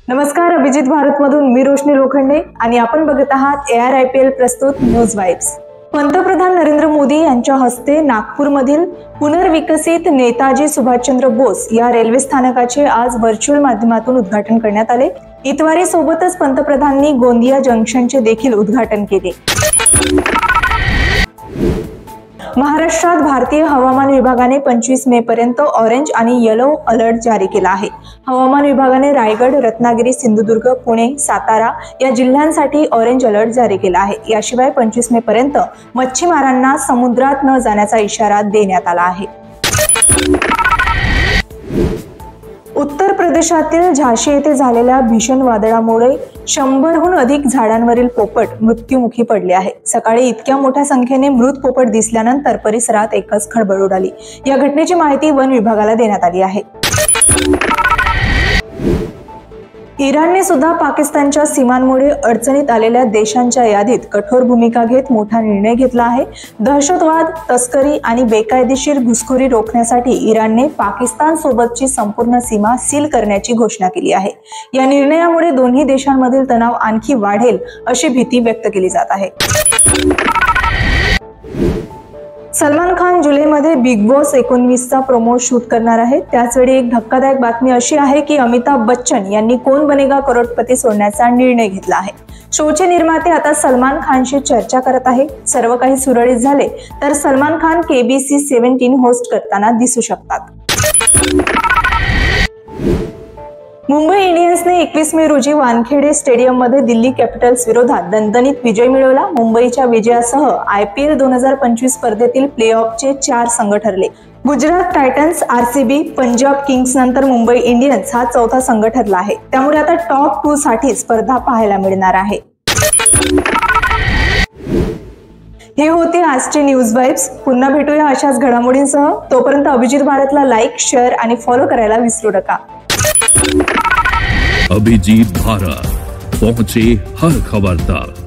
नमस्कार, अभिजित भारतमधून मी रोशनी लोखंडे आणि आपण बघत आहात ARIPL प्रस्तुत न्यूज वाइब्स। पंतप्रधान नरेंद्र मोदी यांच्या हस्ते नागपूरमधील पुनर्विकसित नेताजी सुभाषचंद्र बोस या रेल्वे स्थानकाचे आज व्हर्च्युअल माध्यमातून उद्घाटन करण्यात आले। इतवारी सोबतच पंतप्रधानांनी गोंदिया जंक्शनचे देखील उद्घाटन केले। महाराष्ट्रात भारतीय हवामान विभागाने 25 मे पर्यंत ऑरेंज आणि येलो अलर्ट जारी केला आहे। हवामान विभागाने रायगड, रत्नागिरी, सिंधुदुर्ग, पुणे, सातारा या जिल्ह्यांसाठी ऑरेंज अलर्ट जारी केला आहे। याशिवाय 25 मे पर्यंत मच्छीमारांना समुद्रात न जाण्याचा इशारा देण्यात आला आहे। उत्तर प्रदेशातील झाशी येथे झालेल्या भीषण वादळामुळे 100हून अधिक झाडांवरील पोपट मृत्युमुखी पडले आहे। सकाळी इतक्या मोठ्या संख्येने मृत पोपट दिसल्यानंतर परिसरात एकच खळबळ उडाली। या घटनेची माहिती वन विभागाला देण्यात आली आहे। इराणने सुद्धा पाकिस्तानच्या सीमांमुळे अडचणीत आलेल्या देशांच्या यादीत कठोर भूमिका घेत मोठा निर्णय घेतला आहे। दहशतवाद, तस्करी आणि बेकायदेशीर घुसखोरी रोखण्यासाठी इराणने पाकिस्तान सोबतची संपूर्ण सीमा सील करण्याची घोषणा केली आहे। या निर्णयामुळे दोन्ही देशांमधील तणाव आणखी वाढेल अशी भीती व्यक्त केली जात आहे। सलमान खान जुलैमध्ये बिग बॉस 19चा प्रोमो शूट करणार आहे। त्याचवेळी एक धक्कादायक बातमी अशी आहे की अमिताभ बच्चन यांनी कोण बनेगा करोडपती सोडण्याचा निर्णय घेतला आहे। शोचे निर्माते आता सलमान खानशी चर्चा करत आहे। सर्व काही सुरळीत झाले तर सलमान खान KBC 17 होस्ट करताना दिसू शकतात। मुंबई इंडियन्सने 21 मे रोजी वानखेडे स्टेडियममध्ये दिल्ली कॅपिटल्स विरोधात दणदणीत विजय मिळवला। मुंबईच्या विजयासह IPL 2025 स्पर्धेतील प्लेऑफचे 4 संघ ठरले। Gujarat Titans, RCB, Punjab Kings नंतर मुंबई इंडियन्स हा चौथा संघ ठरला आहे। त्यामुळे आता टॉप 2 साठी स्पर्धा पाहायला मिळणार आहे। हे होते आजचे न्यूज वाइब्स। पुन्हा भेटूया अशाच घडामोडींसह। तोपर्यंत अभिजित भारतला लाईक, शेअर आणि फॉलो करायला विसरू नका। अभिजीत भारत, पहुंचे हर खबर तक।